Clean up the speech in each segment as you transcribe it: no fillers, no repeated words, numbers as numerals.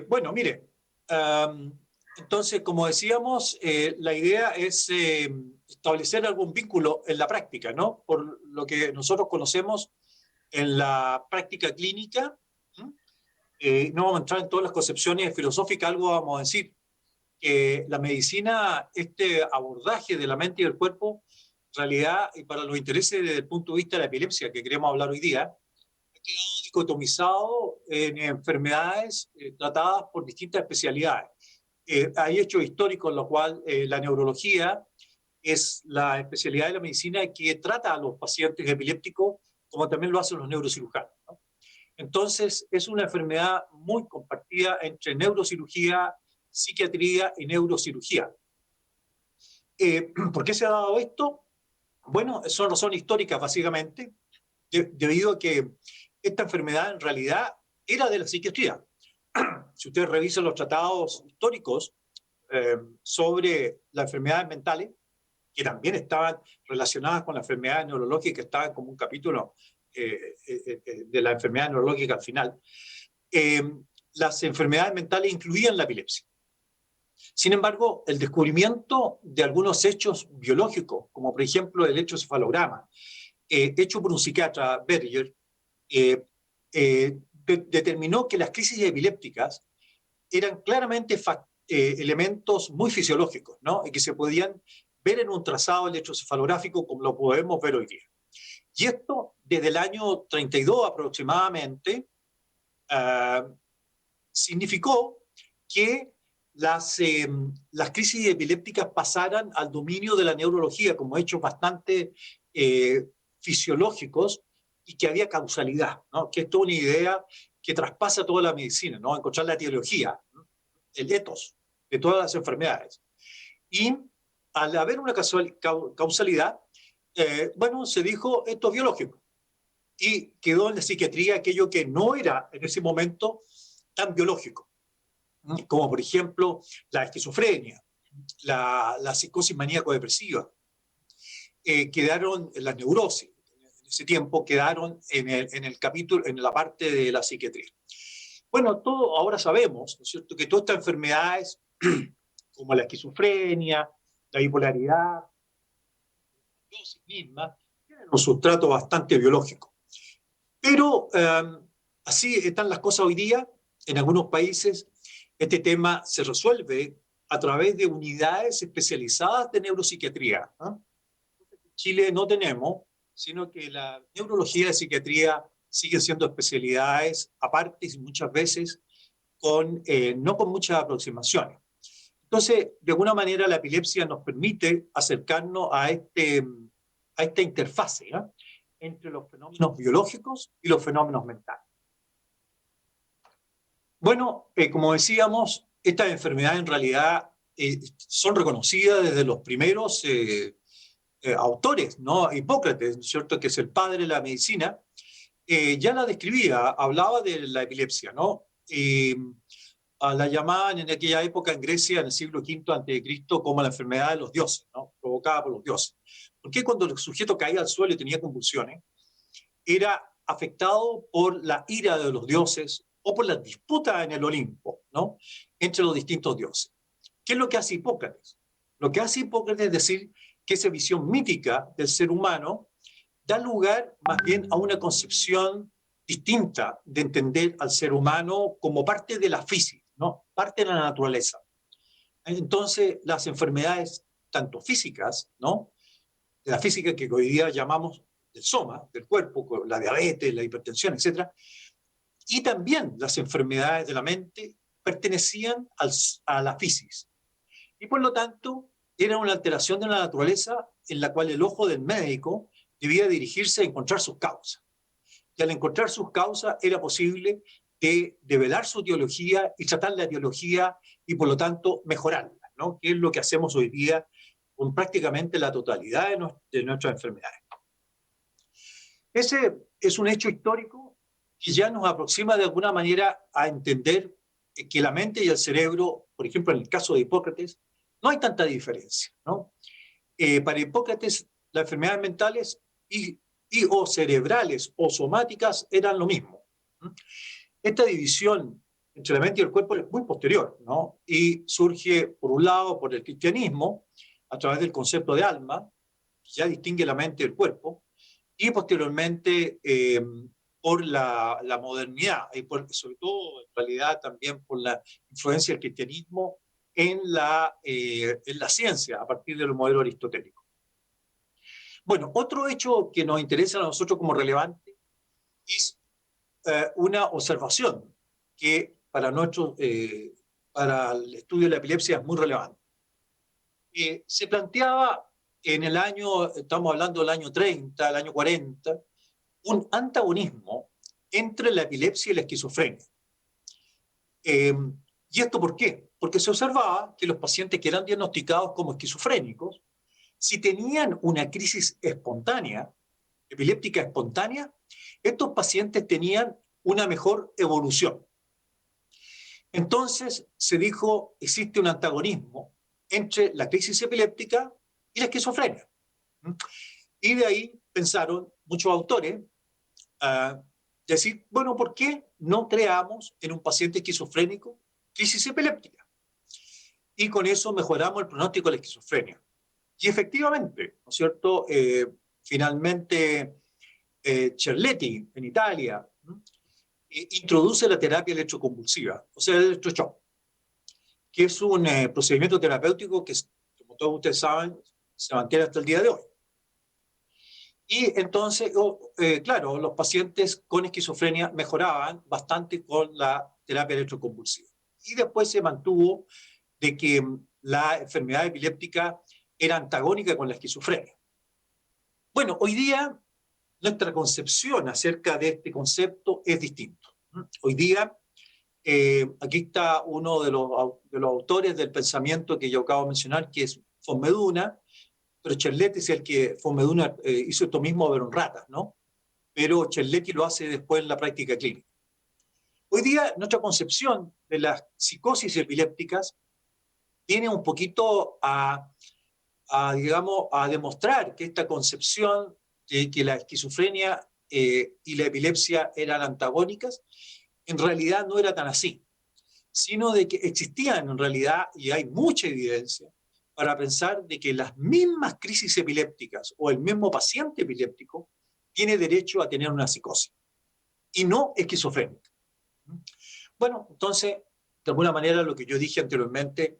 Bueno, mire, entonces, como decíamos, la idea es establecer algún vínculo en la práctica, ¿no? Por lo que nosotros conocemos en la práctica clínica. ¿M? No vamos a entrar en todas las concepciones filosóficas, algo vamos a decir, que la medicina, este abordaje de la mente y del cuerpo, en realidad, y para los intereses desde el punto de vista de la epilepsia, que queremos hablar hoy día, ha quedado dicotomizado en enfermedades tratadas por distintas especialidades. Hay hechos históricos en los cuales la neurología es la especialidad de la medicina que trata a los pacientes epilépticos, como también lo hacen los neurocirujanos, ¿no? Entonces, es una enfermedad muy compartida entre neurocirugía, psiquiatría y neurocirugía. ¿Por qué se ha dado esto? Bueno, son razones históricas, básicamente, debido a que esta enfermedad en realidad era de la psiquiatría. Si ustedes revisan los tratados históricos sobre las enfermedades mentales, que también estaban relacionadas con las enfermedades neurológicas, que estaban como un capítulo de la enfermedad neurológica al final, eh, las enfermedades mentales incluían la epilepsia. Sin embargo, el descubrimiento de algunos hechos biológicos, como por ejemplo el electroencefalograma, hecho por un psiquiatra, Berger, determinó que las crisis epilépticas eran claramente elementos muy fisiológicos, ¿no? Y que se podían ver en un trazado electroencefalográfico como lo podemos ver hoy día. Y esto desde el año 32 aproximadamente significó que las crisis epilépticas pasaran al dominio de la neurología como hechos bastante fisiológicos y que había causalidad, ¿no? Que esto es una idea que traspasa toda la medicina, ¿no? Encontrar la etiología, ¿no? El etos de todas las enfermedades. Y al haber una causalidad, bueno, se dijo esto es biológico. Y quedó en la psiquiatría aquello que no era en ese momento tan biológico, como por ejemplo la esquizofrenia, la psicosis maníaco-depresiva, quedaron en la neurosis, en ese tiempo quedaron en el capítulo, en la parte de la psiquiatría. Bueno, todo ahora sabemos, ¿no es cierto?, que todas estas enfermedades, como la esquizofrenia, la bipolaridad, la neurosis misma, tienen un sustrato bastante biológico. Pero así están las cosas hoy día. En algunos países este tema se resuelve a través de unidades especializadas de neuropsiquiatría, ¿no? En Chile no tenemos, sino que la neurología y la psiquiatría siguen siendo especialidades aparte y muchas veces no con muchas aproximaciones. Entonces, de alguna manera, la epilepsia nos permite acercarnos a esta interfase, ¿no?, entre los fenómenos biológicos y los fenómenos mentales. Bueno, como decíamos, estas enfermedades en realidad son reconocidas desde los primeros autores, ¿no? Hipócrates, ¿no es cierto?, que es el padre de la medicina, ya la describía, hablaba de la epilepsia, ¿no? La llamaban en aquella época en Grecia, en el siglo V a.C., como la enfermedad de los dioses, ¿no?, provocada por los dioses. Porque cuando el sujeto caía al suelo y tenía convulsiones, era afectado por la ira de los dioses o por las disputas en el Olimpo, ¿no?, entre los distintos dioses. ¿Qué es lo que hace Hipócrates? Lo que hace Hipócrates es decir que esa visión mítica del ser humano da lugar más bien a una concepción distinta de entender al ser humano como parte de la física, ¿no?, parte de la naturaleza. Entonces, las enfermedades, tanto físicas, ¿no?, de la física que hoy día llamamos del soma, del cuerpo, la diabetes, la hipertensión, etc., y también las enfermedades de la mente pertenecían a la física. Y por lo tanto, era una alteración de la naturaleza en la cual el ojo del médico debía dirigirse a encontrar sus causas. Y al encontrar sus causas era posible develar su etiología y tratar la etiología y por lo tanto mejorarla, ¿no?, que es lo que hacemos hoy día con prácticamente la totalidad de nuestras enfermedades. Ese es un hecho histórico que ya nos aproxima de alguna manera a entender que la mente y el cerebro, por ejemplo, en el caso de Hipócrates, no hay tanta diferencia, ¿no? Para Hipócrates, las enfermedades mentales o cerebrales o somáticas eran lo mismo. Esta división entre la mente y el cuerpo es muy posterior, ¿no? Y surge, por un lado, por el cristianismo, a través del concepto de alma, que ya distingue la mente del cuerpo, y posteriormente por la modernidad, y sobre todo, en realidad, también por la influencia del cristianismo en la ciencia, a partir del modelo aristotélico. Bueno, otro hecho que nos interesa a nosotros como relevante es una observación que para el estudio de la epilepsia es muy relevante. Se planteaba en el año, estamos hablando del año 30, el año 40, un antagonismo entre la epilepsia y la esquizofrenia. ¿Y esto por qué? Porque se observaba que los pacientes que eran diagnosticados como esquizofrénicos, si tenían una crisis espontánea, epiléptica espontánea, estos pacientes tenían una mejor evolución. Entonces se dijo, existe un antagonismo entre la crisis epiléptica y la esquizofrenia. Y de ahí pensaron muchos autores decir, bueno, ¿por qué no creamos en un paciente esquizofrénico crisis epiléptica? Y con eso mejoramos el pronóstico de la esquizofrenia. Y efectivamente, ¿no es cierto? Finalmente, Cerletti, en Italia, introduce la terapia electroconvulsiva, o sea, el electroshock, que es un procedimiento terapéutico que, como todos ustedes saben, se mantiene hasta el día de hoy. Y entonces, claro, los pacientes con esquizofrenia mejoraban bastante con la terapia electroconvulsiva. Y después se mantuvo de que la enfermedad epiléptica era antagónica con la esquizofrenia. Bueno, hoy día nuestra concepción acerca de este concepto es distinto. Hoy día, aquí está uno de los autores del pensamiento que yo acabo de mencionar, que es von Meduna, pero Cerletti es el que, von Meduna hizo esto mismo pero en ratas, ¿no? Pero Cerletti lo hace después en la práctica clínica. Hoy día, nuestra concepción de las psicosis epilépticas tiene un poquito digamos, a demostrar que esta concepción de que la esquizofrenia y la epilepsia eran antagónicas, en realidad no era tan así, sino de que existían en realidad, y hay mucha evidencia, para pensar de que las mismas crisis epilépticas o el mismo paciente epiléptico tiene derecho a tener una psicosis, y no esquizofrénica. Bueno, entonces, de alguna manera, lo que yo dije anteriormente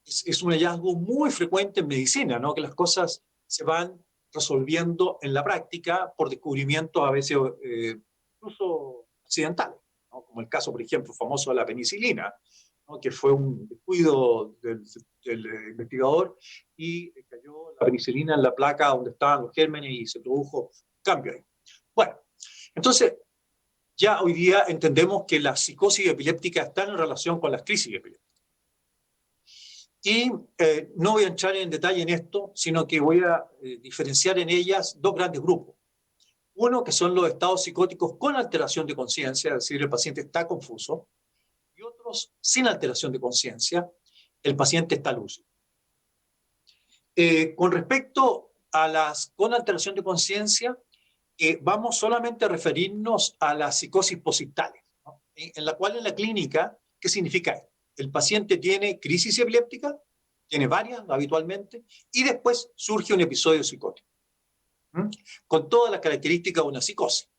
es un hallazgo muy frecuente en medicina, ¿no? Que las cosas se van resolviendo en la práctica por descubrimientos a veces incluso accidentales, ¿no? Como el caso, por ejemplo, famoso de la penicilina, ¿no? Que fue un descuido del investigador y cayó la penicilina en la placa donde estaban los gérmenes y se produjo cambio ahí. Bueno, entonces ya hoy día entendemos que la psicosis epiléptica está en relación con las crisis epilépticas. Y no voy a entrar en detalle en esto, sino que voy a diferenciar en ellas dos grandes grupos. Uno, que son los estados psicóticos con alteración de conciencia, es decir, el paciente está confuso, y otros sin alteración de conciencia, el paciente está lúcido. Con respecto a las con alteración de conciencia, vamos solamente a referirnos a las psicosis positales, ¿no? En la cual en la clínica, ¿qué significa esto? El paciente tiene crisis epiléptica, tiene varias habitualmente, y después surge un episodio psicótico, con todas las características de una psicosis.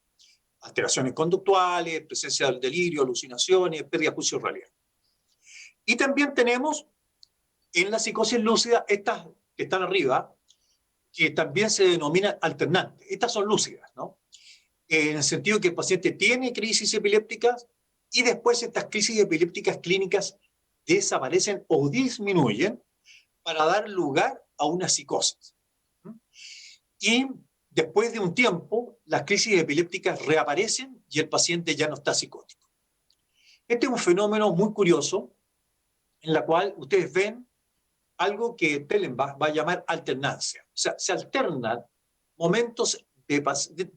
Alteraciones conductuales, presencia del delirio, alucinaciones, pérdida de juicio de realidad. Y también tenemos en la psicosis lúcida estas que están arriba, que también se denominan alternantes. Estas son lúcidas, ¿no? En el sentido que el paciente tiene crisis epilépticas y después estas crisis epilépticas clínicas desaparecen o disminuyen para dar lugar a una psicosis. Y después de un tiempo, las crisis epilépticas reaparecen y el paciente ya no está psicótico. Este es un fenómeno muy curioso en la cual ustedes ven algo que Tellenbach va a llamar alternancia. O sea, se alternan momentos de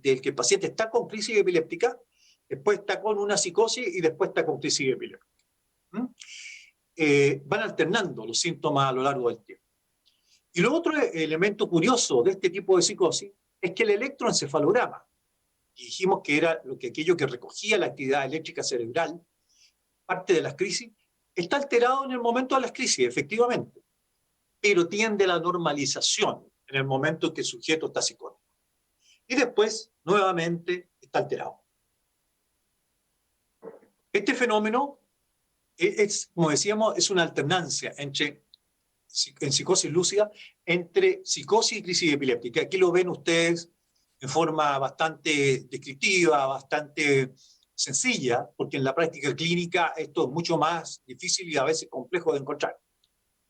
que el paciente está con crisis epiléptica, después está con una psicosis y después está con crisis epiléptica. Van alternando los síntomas a lo largo del tiempo. Y lo otro elemento curioso de este tipo de psicosis es que el electroencefalograma, y dijimos que era aquello que recogía la actividad eléctrica cerebral, parte de las crisis, está alterado en el momento de las crisis, efectivamente, pero tiende a la normalización en el momento en que el sujeto está psicótico. Y después, nuevamente, está alterado. Este fenómeno como decíamos, es una alternancia en psicosis lúcida entre psicosis y crisis epiléptica. Aquí lo ven ustedes en forma bastante descriptiva, bastante sencilla, porque en la práctica clínica esto es mucho más difícil y a veces complejo de encontrar.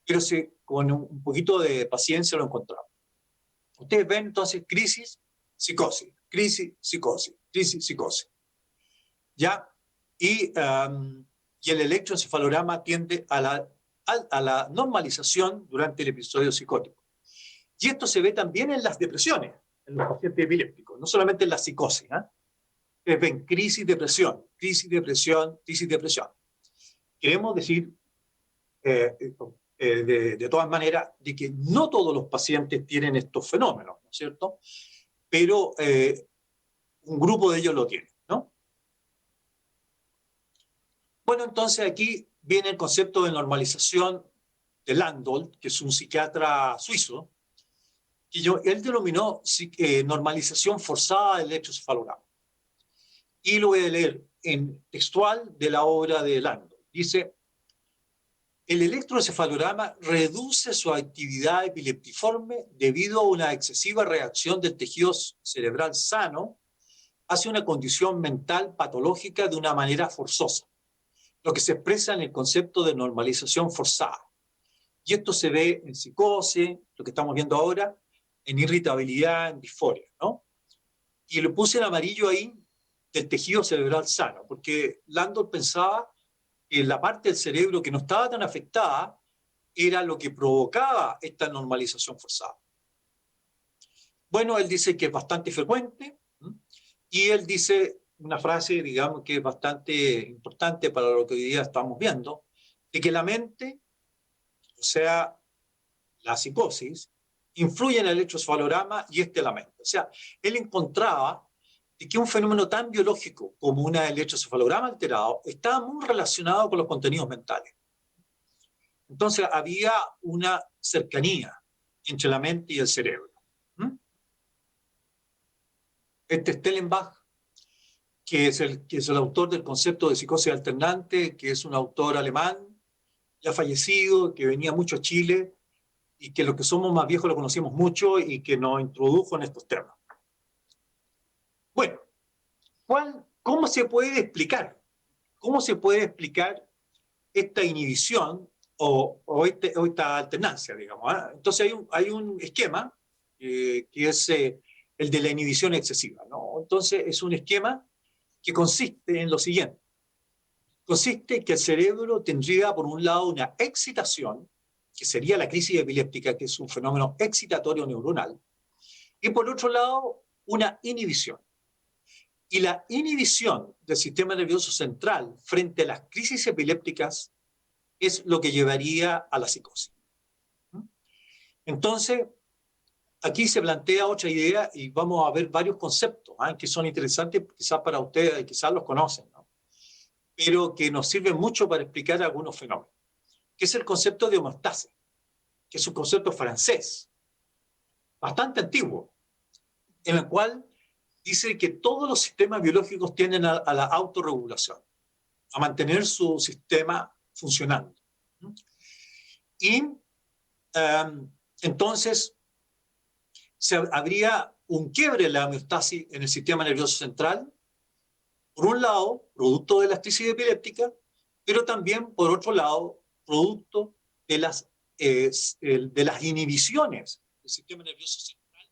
Pero con un poquito de paciencia lo encontramos. Ustedes ven entonces crisis, psicosis, crisis, psicosis, crisis, psicosis. ¿Ya? Y el electroencefalograma tiende a la normalización durante el episodio psicótico. Y esto se ve también en las depresiones, en los pacientes epilépticos, no solamente en la psicosis. Ven crisis, depresión, crisis, depresión, crisis, depresión. Queremos decir, de todas maneras, de que no todos los pacientes tienen estos fenómenos, ¿no es cierto? Pero un grupo de ellos lo tiene, ¿no? Bueno, entonces aquí viene el concepto de normalización de Landolt, que es un psiquiatra suizo, y él denominó normalización forzada del electroencefalograma. Y lo voy a leer en textual de la obra de Landolt. Dice, el electroencefalograma reduce su actividad epileptiforme debido a una excesiva reacción del tejido cerebral sano hacia una condición mental patológica de una manera forzosa, lo que se expresa en el concepto de normalización forzada. Y esto se ve en psicosis, lo que estamos viendo ahora, en irritabilidad, en disforia, ¿no? Y lo puse en amarillo ahí del tejido cerebral sano, porque Landolt pensaba que la parte del cerebro que no estaba tan afectada era lo que provocaba esta normalización forzada. Bueno, él dice que es bastante frecuente, y él dice una frase, digamos, que es bastante importante para lo que hoy día estamos viendo, de que la mente, o sea, la psicosis, influye en el electroencefalograma y la mente. O sea, él encontraba de que un fenómeno tan biológico como un electroencefalograma alterado estaba muy relacionado con los contenidos mentales. Entonces había una cercanía entre la mente y el cerebro. Este Stellenbach, que es el autor del concepto de psicosis alternante, que es un autor alemán, ya fallecido, que venía mucho a Chile, y que los que somos más viejos lo conocimos mucho y que nos introdujo en estos temas. Bueno, ¿cómo se puede explicar? ¿Cómo se puede explicar esta inhibición o esta alternancia, digamos? Entonces hay un esquema que es el de la inhibición excesiva, ¿no? Entonces es un esquema que consiste en lo siguiente. Consiste en que el cerebro tendría, por un lado, una excitación, que sería la crisis epiléptica, que es un fenómeno excitatorio neuronal, y por otro lado, una inhibición. Y la inhibición del sistema nervioso central frente a las crisis epilépticas es lo que llevaría a la psicosis. Entonces, aquí se plantea otra idea y vamos a ver varios conceptos que son interesantes quizás para ustedes, quizás los conocen, ¿no? Pero que nos sirven mucho para explicar algunos fenómenos, que es el concepto de homeostasis, que es un concepto francés, bastante antiguo, en el cual dice que todos los sistemas biológicos tienden a la autorregulación, a mantener su sistema funcionando. Y entonces habría un quiebre en la homeostasis en el sistema nervioso central, por un lado, producto de la crisis epiléptica, pero también, por otro lado, producto de las inhibiciones del sistema nervioso central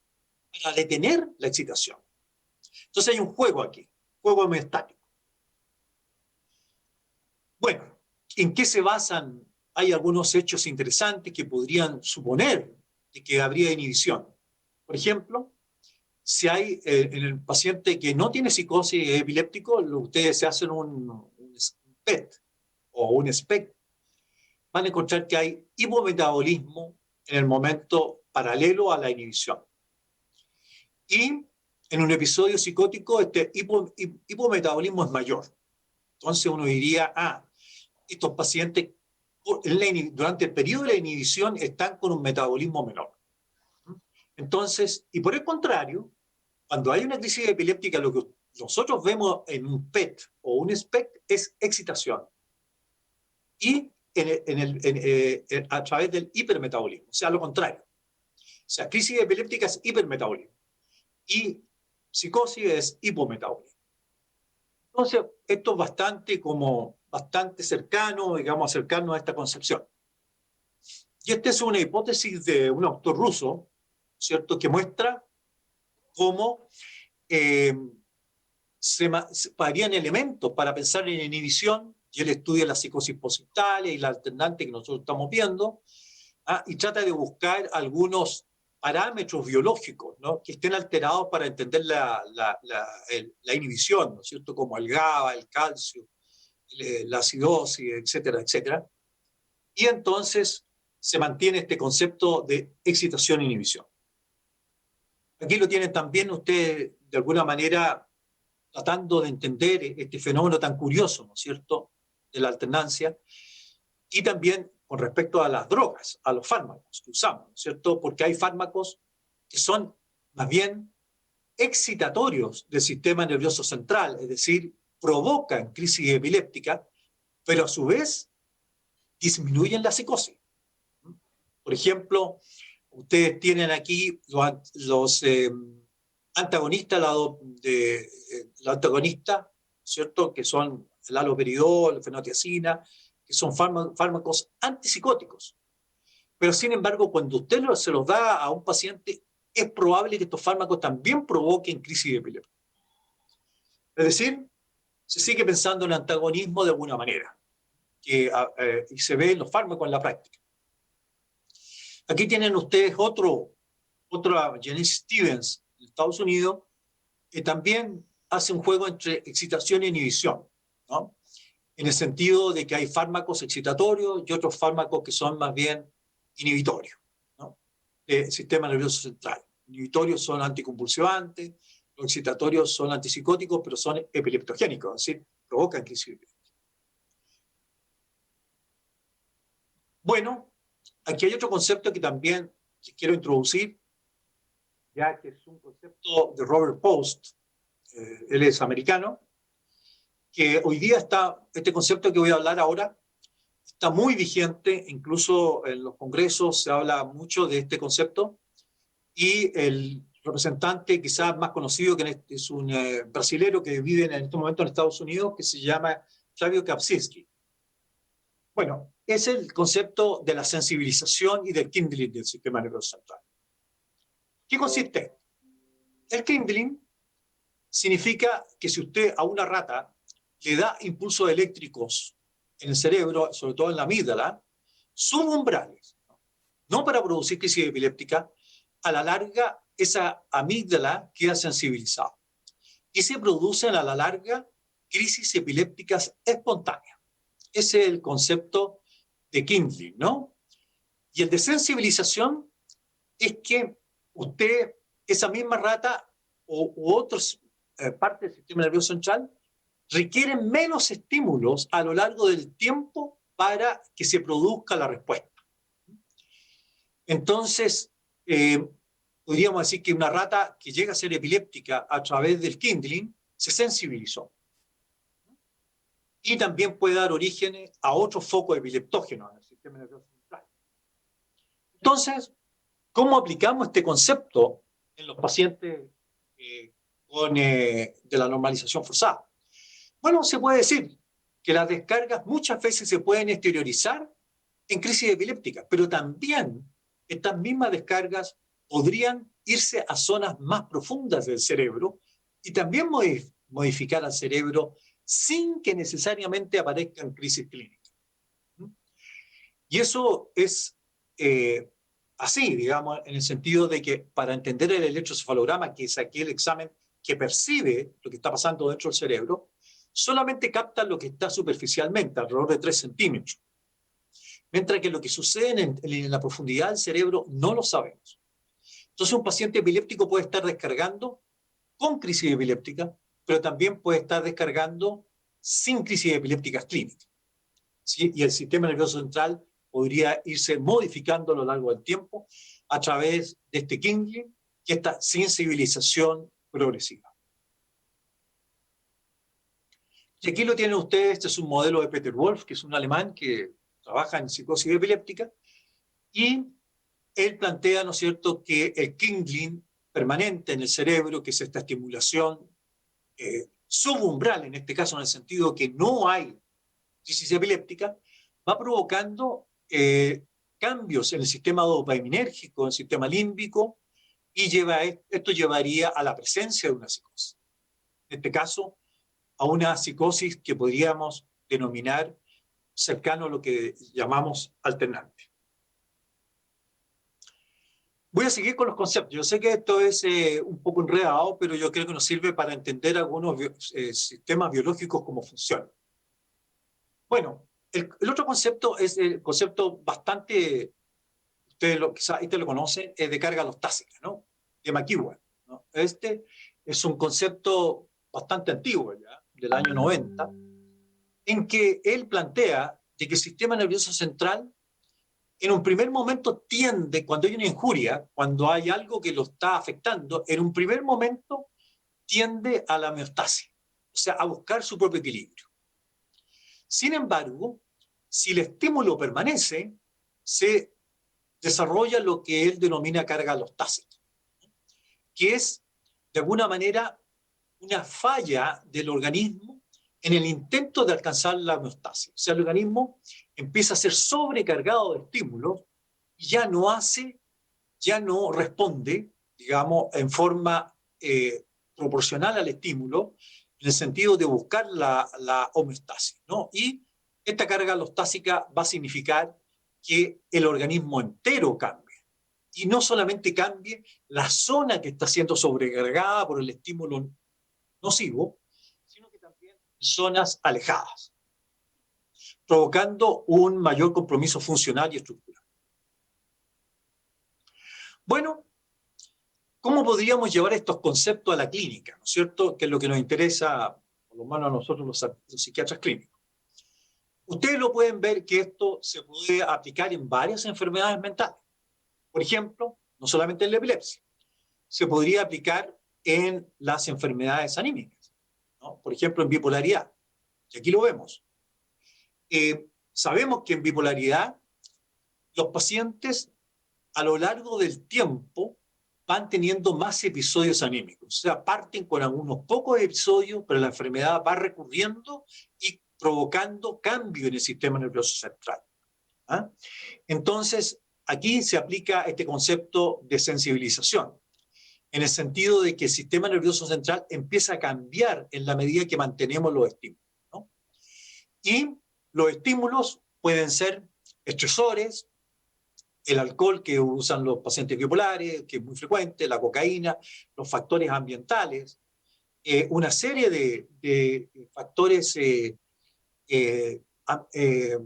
para detener la excitación. Entonces hay un juego aquí, juego homeostático. Bueno, ¿en qué se basan? Hay algunos hechos interesantes que podrían suponer que habría inhibición. Por ejemplo, si hay en el paciente que no tiene psicosis epiléptico, ustedes se hacen un PET o un SPECT, van a encontrar que hay hipometabolismo en el momento paralelo a la inhibición. Y en un episodio psicótico, este hipometabolismo es mayor. Entonces uno diría, estos pacientes durante el periodo de la inhibición están con un metabolismo menor. Entonces, y por el contrario, cuando hay una crisis epiléptica, lo que nosotros vemos en un PET o un SPECT es excitación. Y a través del hipermetabolismo, o sea, lo contrario. O sea, crisis epiléptica es hipermetabolismo y psicosis es hipometabolismo. Entonces, esto es bastante cercano, digamos, acercarnos a esta concepción. Y esta es una hipótesis de un autor ruso, ¿cierto?, que muestra cómo se varían elementos para pensar en inhibición, y él estudia la psicosis positales y la alternante que nosotros estamos viendo, y trata de buscar algunos parámetros biológicos, ¿no?, que estén alterados para entender la inhibición, ¿no es cierto?, como el GABA, el calcio, la acidosis, etcétera, etcétera. Y entonces se mantiene este concepto de excitación e inhibición. Aquí lo tienen también ustedes, de alguna manera, tratando de entender este fenómeno tan curioso, ¿no es cierto?, de la alternancia, y también con respecto a las drogas, a los fármacos que usamos, ¿no es cierto?, porque hay fármacos que son más bien excitatorios del sistema nervioso central, es decir, provocan crisis epiléptica, pero a su vez disminuyen la psicosis. Por ejemplo, ustedes tienen aquí los antagonistas, la antagonista, ¿cierto?, que son el haloperidol, la fenotiazina, que son fármacos antipsicóticos. Pero sin embargo, cuando usted se los da a un paciente, es probable que estos fármacos también provoquen crisis epiléptica. Es decir, se sigue pensando en antagonismo de alguna manera, y se ve en los fármacos en la práctica. Aquí tienen ustedes otra Janice Stevens, de Estados Unidos, que también hace un juego entre excitación e inhibición, ¿no?, en el sentido de que hay fármacos excitatorios y otros fármacos que son más bien inhibitorios, ¿no?, del sistema nervioso central. Inhibitorios son anticonvulsivantes, los excitatorios son antipsicóticos, pero son epileptogénicos, es decir, provocan crisis epiléptica. Bueno, aquí hay otro concepto que también quiero introducir, ya que es un concepto de Robert Post, él es americano, que hoy día este concepto que voy a hablar ahora, está muy vigente, incluso en los congresos se habla mucho de este concepto, y el representante quizás más conocido que es un brasilero que vive en este momento en Estados Unidos, que se llama Flavio Kapczynski. Bueno, es el concepto de la sensibilización y del kindling del sistema nervioso central. ¿Qué consiste? El kindling significa que si usted a una rata le da impulsos eléctricos en el cerebro, sobre todo en la amígdala, subumbrales, no para producir crisis epiléptica, a la larga esa amígdala queda sensibilizada y se producen a la larga crisis epilépticas espontáneas. Ese es el concepto de kindling, ¿no? Y el de sensibilización es que usted, esa misma rata u otras partes del sistema nervioso central, requieren menos estímulos a lo largo del tiempo para que se produzca la respuesta. Entonces, podríamos decir que una rata que llega a ser epiléptica a través del kindling se sensibilizó. Y también puede dar origen a otros focos epileptógenos en el sistema nervioso central. Entonces, ¿cómo aplicamos este concepto en los pacientes de la normalización forzada? Bueno, se puede decir que las descargas muchas veces se pueden exteriorizar en crisis epilépticas, pero también estas mismas descargas podrían irse a zonas más profundas del cerebro y también modificar al cerebro sin que necesariamente aparezcan crisis clínicas. Y eso es así, digamos, en el sentido de que para entender el electroencefalograma, que es aquel examen que percibe lo que está pasando dentro del cerebro, solamente capta lo que está superficialmente, alrededor de 3 centímetros. Mientras que lo que sucede en la profundidad del cerebro no lo sabemos. Entonces un paciente epiléptico puede estar descargando con crisis epiléptica, pero también puede estar descargando sin crisis epilépticas clínicas. ¿sí? Y el sistema nervioso central podría irse modificando a lo largo del tiempo a través de este Kindling, que es esta sensibilización progresiva. Y aquí lo tienen ustedes, este es un modelo de Peter Wolf, que es un alemán que trabaja en psicosis epiléptica, y él plantea, ¿no es cierto?, que el Kindling permanente en el cerebro, que es esta estimulación subumbral, en este caso en el sentido que no hay crisis epiléptica, va provocando cambios en el sistema dopaminérgico, en el sistema límbico, y esto llevaría a la presencia de una psicosis. En este caso, a una psicosis que podríamos denominar cercano a lo que llamamos alternante. Voy a seguir con los conceptos. Yo sé que esto es un poco enredado, pero yo creo que nos sirve para entender algunos sistemas biológicos cómo funcionan. Bueno, el otro concepto es el concepto bastante, ustedes quizás este lo conocen, es de carga alostática, ¿no? De McEwen, ¿no? Este es un concepto bastante antiguo ya, del año 90, en que él plantea de que el sistema nervioso central en un primer momento tiende, cuando hay una injuria, cuando hay algo que lo está afectando, en un primer momento tiende a la homeostasis, o sea, a buscar su propio equilibrio. Sin embargo, si el estímulo permanece, se desarrolla lo que él denomina carga alostásica, que es, de alguna manera, una falla del organismo en el intento de alcanzar la homeostasis. O sea, el organismo empieza a ser sobrecargado de estímulos y ya no responde, digamos, en forma proporcional al estímulo, en el sentido de buscar la homeostasis, ¿no? Y esta carga alostásica va a significar que el organismo entero cambie. Y no solamente cambie la zona que está siendo sobrecargada por el estímulo nocivo, sino que también zonas alejadas, provocando un mayor compromiso funcional y estructural. Bueno, ¿cómo podríamos llevar estos conceptos a la clínica? ¿No es cierto? Que es lo que nos interesa, por lo menos a nosotros los psiquiatras clínicos. Ustedes lo pueden ver que esto se puede aplicar en varias enfermedades mentales. Por ejemplo, no solamente en la epilepsia, se podría aplicar en las enfermedades anímicas, ¿no? Por ejemplo, en bipolaridad, y aquí lo vemos. Sabemos que en bipolaridad los pacientes a lo largo del tiempo van teniendo más episodios anímicos. O sea, parten con algunos pocos episodios, pero la enfermedad va recurriendo y provocando cambio en el sistema nervioso central. ¿Ah? Entonces, aquí se aplica este concepto de sensibilización, en el sentido de que el sistema nervioso central empieza a cambiar en la medida que mantenemos los estímulos, ¿no? Y los estímulos pueden ser estresores, el alcohol que usan los pacientes bipolares, que es muy frecuente, la cocaína, los factores ambientales, una serie de factores, eh, eh,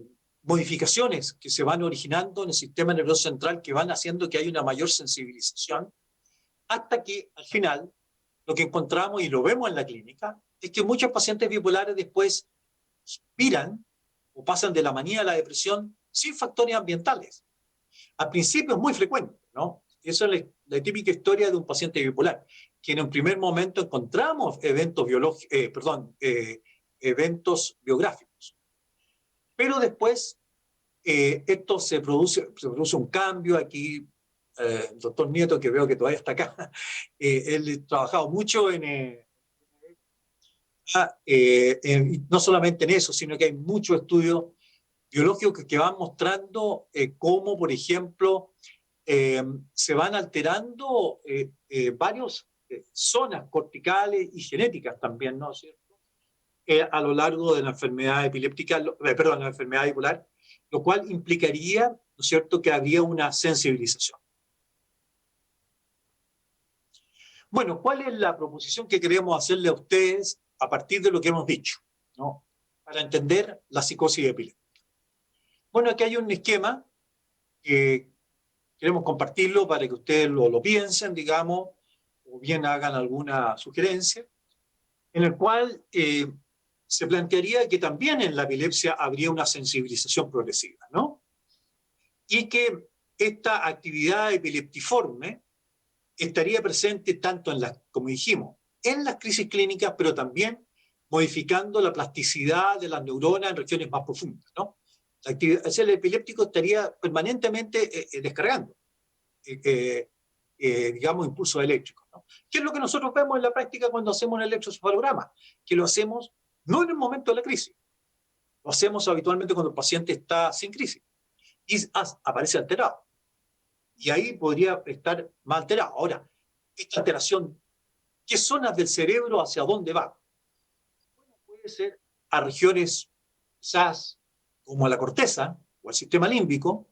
modificaciones que se van originando en el sistema nervioso central que van haciendo que haya una mayor sensibilización, hasta que al final lo que encontramos y lo vemos en la clínica es que muchos pacientes bipolares después miran o pasan de la manía a la depresión sin factores ambientales. Al principio es muy frecuente, ¿no? Eso es la típica historia de un paciente bipolar, que en un primer momento encontramos eventos biográficos. Pero después esto se produce un cambio aquí. El doctor Nieto, que veo que todavía está acá, él ha trabajado mucho no solamente en eso, sino que hay muchos estudios biológicos que van mostrando cómo, por ejemplo, se van alterando varias zonas corticales y genéticas también, ¿no es cierto? A lo largo de la enfermedad epiléptica, la enfermedad bipolar, lo cual implicaría, ¿no es cierto?, que habría una sensibilización. Bueno, ¿cuál es la proposición que queremos hacerle a ustedes a partir de lo que hemos dicho, ¿no?, para entender la psicosis epiléptica? Bueno, aquí hay un esquema que queremos compartirlo para que ustedes lo piensen, digamos, o bien hagan alguna sugerencia, en el cual se plantearía que también en la epilepsia habría una sensibilización progresiva, ¿no? Y que esta actividad epileptiforme estaría presente tanto en las, como dijimos, en las crisis clínicas, pero también modificando la plasticidad de las neuronas en regiones más profundas, ¿no? La actividad, el epiléptico estaría permanentemente descargando, digamos, impulsos eléctricos, ¿no? ¿Qué es lo que nosotros vemos en la práctica cuando hacemos un electroencefalograma? Que lo hacemos no en el momento de la crisis, lo hacemos habitualmente cuando el paciente está sin crisis y aparece alterado. Y ahí podría estar más alterado. Ahora, esta alteración, ¿qué zonas del cerebro hacia dónde va? Bueno, puede ser a regiones quizás como a la corteza o al sistema límbico,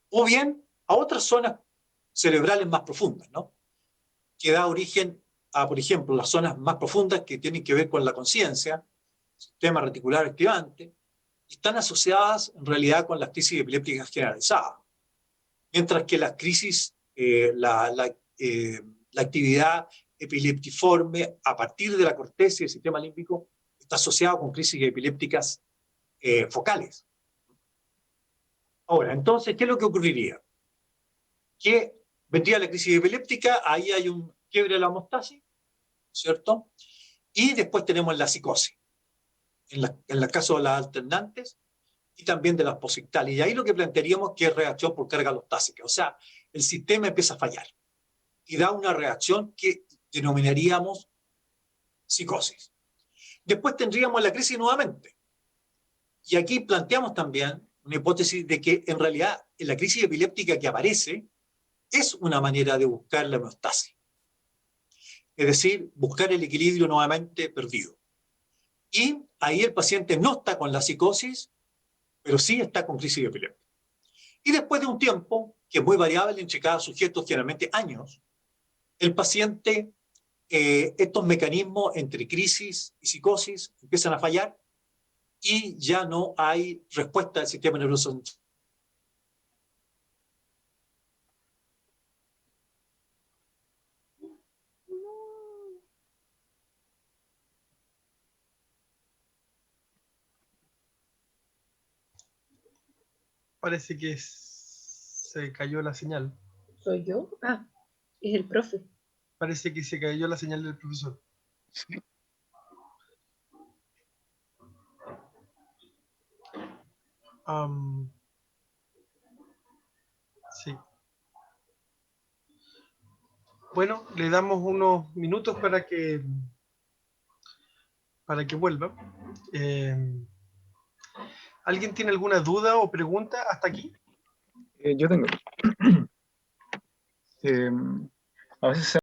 o bien a otras zonas cerebrales más profundas, ¿no? Que da origen a, por ejemplo, las zonas más profundas que tienen que ver con la conciencia, sistema reticular activante, están asociadas en realidad con las crisis epilépticas generalizadas. Mientras que las crisis, la actividad epileptiforme a partir de la corteza y el sistema límbico está asociada con crisis epilépticas focales. Ahora, entonces, ¿qué es lo que ocurriría? Que vendría la crisis epiléptica, ahí hay un quiebre de la homeostasis, ¿cierto? Y después tenemos la psicosis, en el caso de las alternantes y también de las posictales. Y ahí lo que plantearíamos que es reacción por carga alostásica, o sea, el sistema empieza a fallar y da una reacción que denominaríamos psicosis. Después tendríamos la crisis nuevamente. Y aquí planteamos también una hipótesis de que en realidad la crisis epiléptica que aparece es una manera de buscar la homeostasis. Es decir, buscar el equilibrio nuevamente perdido. Y ahí el paciente no está con la psicosis, pero sí está con crisis epiléptica. Y después de un tiempo, que es muy variable entre cada sujeto, generalmente años, el paciente, estos mecanismos entre crisis y psicosis empiezan a fallar y ya no hay respuesta del sistema nervioso central. Parece que se cayó la señal. ¿Soy yo? Ah, es el profe. Parece que se cayó la señal del profesor. Sí. Bueno, le damos unos minutos para que vuelva. ¿Alguien tiene alguna duda o pregunta hasta aquí? Yo tengo. A veces